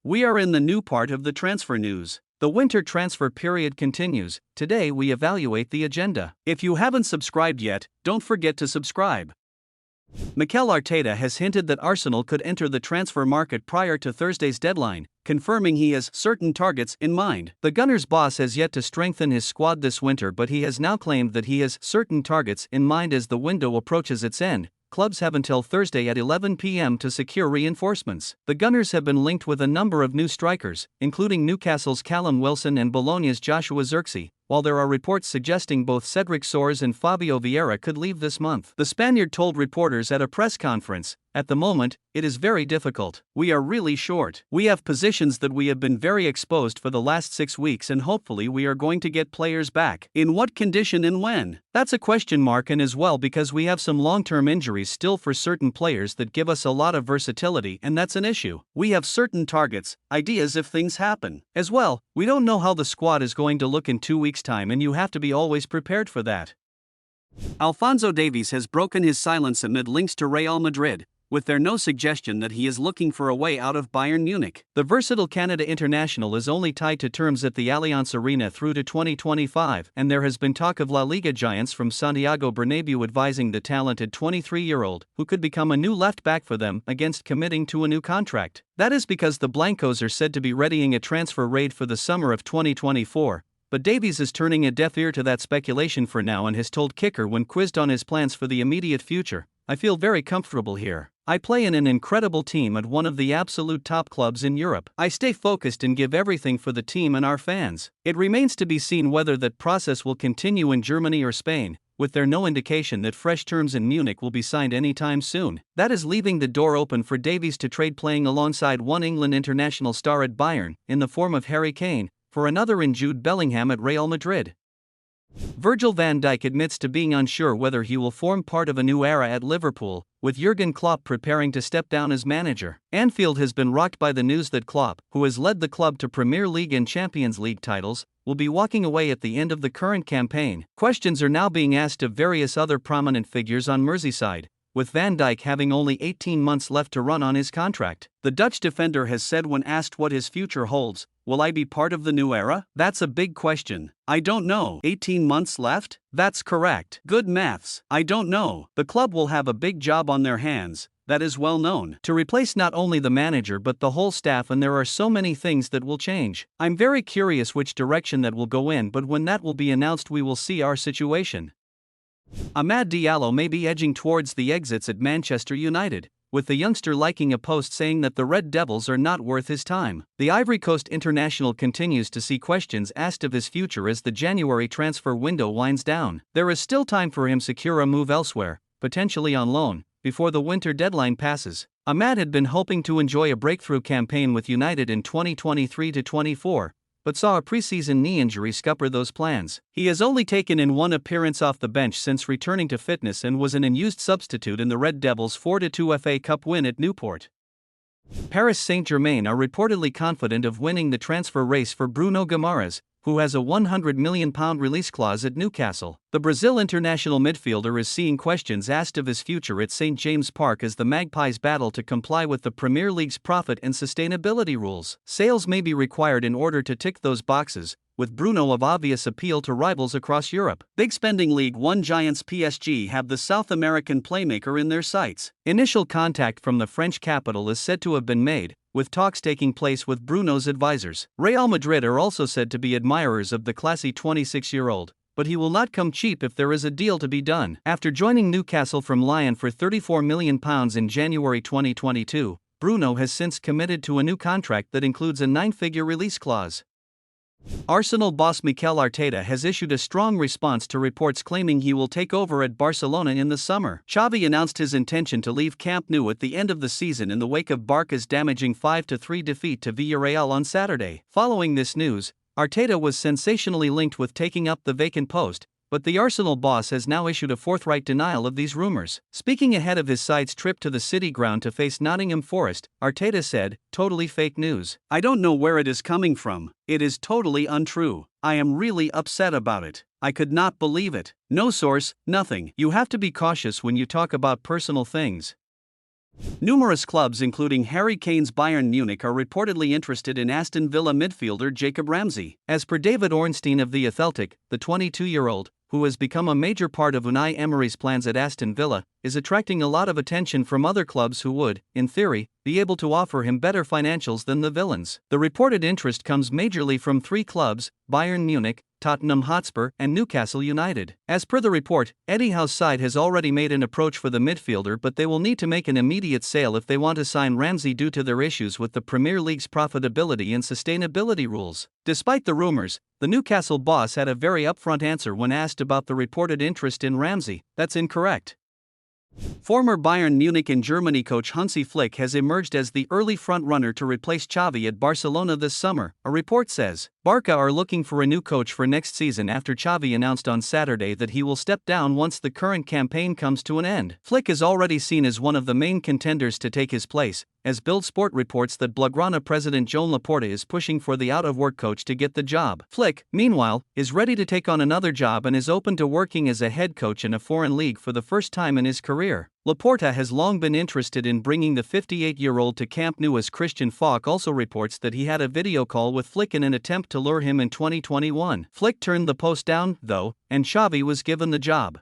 We are in the new part of the transfer news. The winter transfer period continues. Today we evaluate the agenda. If you haven't subscribed yet, don't forget to subscribe. Mikel Arteta has hinted that Arsenal could enter the transfer market prior to Thursday's deadline, confirming he has certain targets in mind. The Gunners' boss has yet to strengthen his squad this winter, but he has now claimed that he has certain targets in mind as the window approaches its end. Clubs have until Thursday at 11 p.m. to secure reinforcements. The Gunners have been linked with a number of new strikers, including Newcastle's Callum Wilson and Bologna's Joshua Zirkzee, while there are reports suggesting both Cedric Soares and Fabio Vieira could leave this month. The Spaniard told reporters at a press conference, "At the moment, it is very difficult. We are really short. We have positions that we have been very exposed for the last 6 weeks, and hopefully we are going to get players back. In what condition and when? That's a question mark, and as well because we have some long-term injuries still for certain players that give us a lot of versatility, and that's an issue. We have certain targets, ideas if things happen. As well, we don't know how the squad is going to look in 2 weeks' time, and you have to be always prepared for that." Alphonso Davies has broken his silence amid links to Real Madrid, with there no suggestion that he is looking for a way out of Bayern Munich. The versatile Canada international is only tied to terms at the Allianz Arena through to 2025, and there has been talk of La Liga giants from Santiago Bernabeu advising the talented 23-year-old, who could become a new left-back for them, against committing to a new contract. That is because the Blancos are said to be readying a transfer raid for the summer of 2024. But Davies is turning a deaf ear to that speculation for now and has told Kicker when quizzed on his plans for the immediate future, "I feel very comfortable here. I play in an incredible team at one of the absolute top clubs in Europe. I stay focused and give everything for the team and our fans. It remains to be seen whether that process will continue in Germany or Spain, with there no indication that fresh terms in Munich will be signed anytime soon. That is leaving the door open for Davies to trade playing alongside one England international star at Bayern, in the form of Harry Kane, for another in Jude Bellingham at Real Madrid. Virgil van Dijk admits to being unsure whether he will form part of a new era at Liverpool, with Jurgen Klopp preparing to step down as manager. Anfield has been rocked by the news that Klopp, who has led the club to Premier League and Champions League titles, will be walking away at the end of the current campaign. Questions are now being asked of various other prominent figures on Merseyside, with Van Dijk having only 18 months left to run on his contract. The Dutch defender has said when asked what his future holds, "Will I be part of the new era? That's a big question. I don't know. 18 months left? That's correct. Good maths. I don't know. The club will have a big job on their hands, that is well known, to replace not only the manager but the whole staff, and there are so many things that will change. I'm very curious which direction that will go in, but when that will be announced we will see our situation." Amad Diallo may be edging towards the exits at Manchester United, with the youngster liking a post saying that the Red Devils are not worth his time. The Ivory Coast international continues to see questions asked of his future as the January transfer window winds down. There is still time for him to secure a move elsewhere, potentially on loan, before the winter deadline passes. Amad had been hoping to enjoy a breakthrough campaign with United in 2023-24. But saw a preseason knee injury scupper those plans. He has only taken in one appearance off the bench since returning to fitness and was an unused substitute in the Red Devils' 4-2 FA Cup win at Newport. Paris Saint-Germain are reportedly confident of winning the transfer race for Bruno Guimaraes, who has a £100 million release clause at Newcastle. The Brazil international midfielder is seeing questions asked of his future at St James Park as the Magpies battle to comply with the Premier League's profit and sustainability rules. Sales may be required in order to tick those boxes, with Bruno of obvious appeal to rivals across Europe. Big spending League One giants PSG have the South American playmaker in their sights. Initial contact from the French capital is said to have been made, with talks taking place with Bruno's advisors. Real Madrid are also said to be admirers of the classy 26-year-old, but he will not come cheap if there is a deal to be done. After joining Newcastle from Lyon for £34 million in January 2022, Bruno has since committed to a new contract that includes a 9-figure release clause. Arsenal boss Mikel Arteta has issued a strong response to reports claiming he will take over at Barcelona in the summer. Xavi announced his intention to leave Camp Nou at the end of the season in the wake of Barca's damaging 5-3 defeat to Villarreal on Saturday. Following this news, Arteta was sensationally linked with taking up the vacant post, but the Arsenal boss has now issued a forthright denial of these rumors. Speaking ahead of his side's trip to the City Ground to face Nottingham Forest, Arteta said, "Totally fake news. I don't know where it is coming from. It is totally untrue. I am really upset about it. I could not believe it. No source, nothing. You have to be cautious when you talk about personal things." Numerous clubs including Harry Kane's Bayern Munich are reportedly interested in Aston Villa midfielder Jacob Ramsey. As per David Ornstein of The Athletic, the 22-year-old, who has become a major part of Unai Emery's plans at Aston Villa, is attracting a lot of attention from other clubs who would, in theory, be able to offer him better financials than the villains. The reported interest comes majorly from three clubs: Bayern Munich, Tottenham Hotspur, and Newcastle United. As per the report, Eddie Howe's side has already made an approach for the midfielder, but they will need to make an immediate sale if they want to sign Ramsey due to their issues with the Premier League's profitability and sustainability rules. Despite the rumors, the Newcastle boss had a very upfront answer when asked about the reported interest in Ramsey: "That's incorrect." Former Bayern Munich and Germany coach Hansi Flick has emerged as the early front-runner to replace Xavi at Barcelona this summer, a report says. Barca are looking for a new coach for next season after Xavi announced on Saturday that he will step down once the current campaign comes to an end. Flick is already seen as one of the main contenders to take his place, as Bild Sport reports that Blaugrana president Joan Laporta is pushing for the out-of-work coach to get the job. Flick, meanwhile, is ready to take on another job and is open to working as a head coach in a foreign league for the first time in his career. Laporta has long been interested in bringing the 58-year-old to Camp Nou, as Christian Falk also reports that he had a video call with Flick in an attempt to lure him in 2021. Flick turned the post down, though, and Xavi was given the job.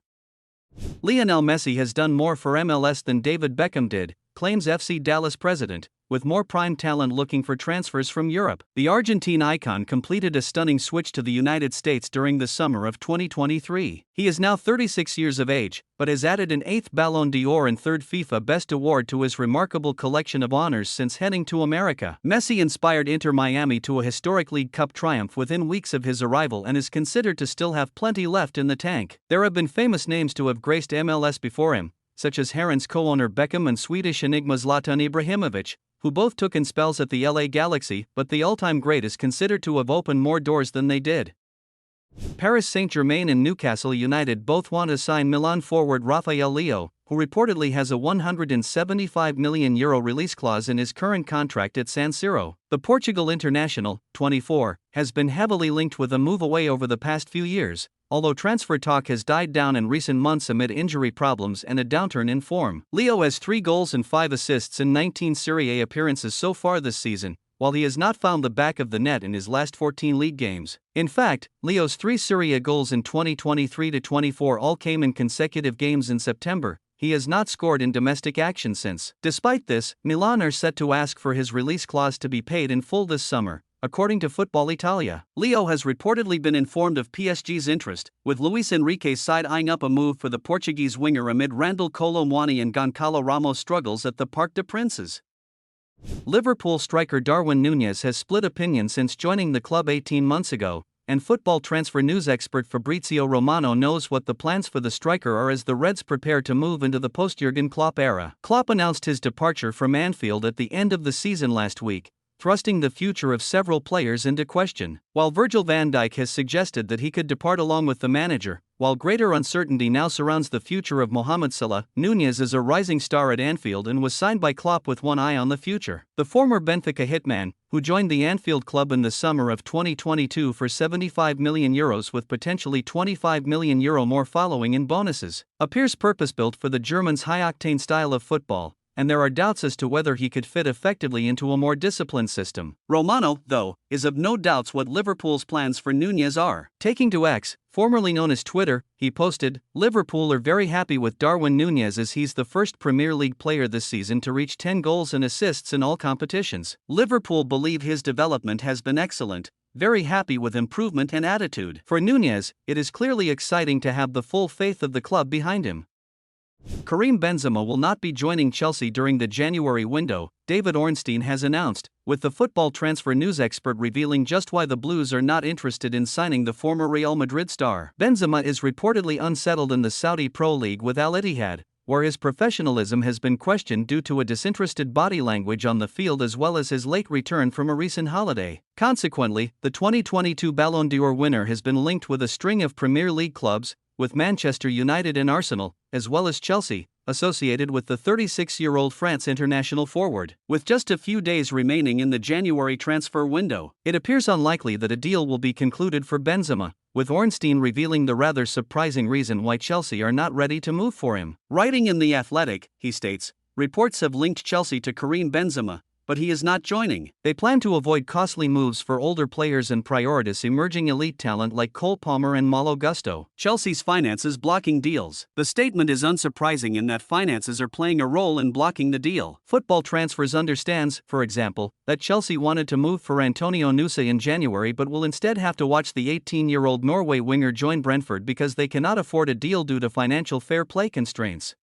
Lionel Messi has done more for MLS than David Beckham did, claims FC Dallas president, with more prime talent looking for transfers from Europe. The Argentine icon completed a stunning switch to the United States during the summer of 2023. He is now 36 years of age, but has added an 8th Ballon d'Or and 3rd FIFA Best Award to his remarkable collection of honors since heading to America. Messi inspired Inter Miami to a historic League Cup triumph within weeks of his arrival and is considered to still have plenty left in the tank. There have been famous names to have graced MLS before him, such as Heron's co-owner Beckham and Swedish enigma Zlatan Ibrahimovic, who both took in spells at the LA Galaxy, but the all-time great is considered to have opened more doors than they did. Paris Saint-Germain and Newcastle United both want to sign Milan forward Raphael Leo, who reportedly has a €175 million release clause in his current contract at San Siro. The Portugal international, 24, has been heavily linked with a move away over the past few years, although transfer talk has died down in recent months amid injury problems and a downturn in form. Leo has 3 goals and 5 assists in 19 Serie A appearances so far this season, while he has not found the back of the net in his last 14 league games. In fact, Leo's 3 Serie A goals in 2023-24 all came in consecutive games in September. He has not scored in domestic action since. Despite this, Milan are set to ask for his release clause to be paid in full this summer, according to Football Italia. Leo has reportedly been informed of PSG's interest, with Luis Enrique's side eyeing up a move for the Portuguese winger amid Randall Kolo Muani and Goncalo Ramos' struggles at the Parc des Princes. Liverpool striker Darwin Nunes has split opinion since joining the club 18 months ago, and football transfer news expert Fabrizio Romano knows what the plans for the striker are as the Reds prepare to move into the post-Jurgen Klopp era. Klopp announced his departure from Anfield at the end of the season last week, thrusting the future of several players into question. While Virgil van Dijk has suggested that he could depart along with the manager, while greater uncertainty now surrounds the future of Mohamed Salah, Nunes is a rising star at Anfield and was signed by Klopp with one eye on the future. The former Benfica hitman, who joined the Anfield club in the summer of 2022 for €75 million with potentially €25 million more following in bonuses, appears purpose-built for the German's high-octane style of football, and there are doubts as to whether he could fit effectively into a more disciplined system. Romano, though, is of no doubts what Liverpool's plans for Nunes are. Taking to X, formerly known as Twitter, he posted, "Liverpool are very happy with Darwin Nunes as he's the first Premier League player this season to reach 10 goals and assists in all competitions. Liverpool believe his development has been excellent, very happy with improvement and attitude." For Nunes, it is clearly exciting to have the full faith of the club behind him. Karim Benzema will not be joining Chelsea during the January window, David Ornstein has announced, with the football transfer news expert revealing just why the Blues are not interested in signing the former Real Madrid star. Benzema is reportedly unsettled in the Saudi Pro League with Al Ittihad, where his professionalism has been questioned due to a disinterested body language on the field as well as his late return from a recent holiday. Consequently, the 2022 Ballon d'Or winner has been linked with a string of Premier League clubs, with Manchester United and Arsenal, as well as Chelsea, associated with the 36-year-old France international forward. With just a few days remaining in the January transfer window, it appears unlikely that a deal will be concluded for Benzema, with Ornstein revealing the rather surprising reason why Chelsea are not ready to move for him. Writing in The Athletic, he states, Reports have linked Chelsea to Karim Benzema, but he is not joining. They plan to avoid costly moves for older players and prioritize emerging elite talent like Cole Palmer and Malo Gusto. Chelsea's finances blocking deals. The statement is unsurprising in that finances are playing a role in blocking the deal. Football Transfers understands, for example, that Chelsea wanted to move for Antonio Nunes in January but will instead have to watch the 18-year-old Norway winger join Brentford because they cannot afford a deal due to financial fair play constraints.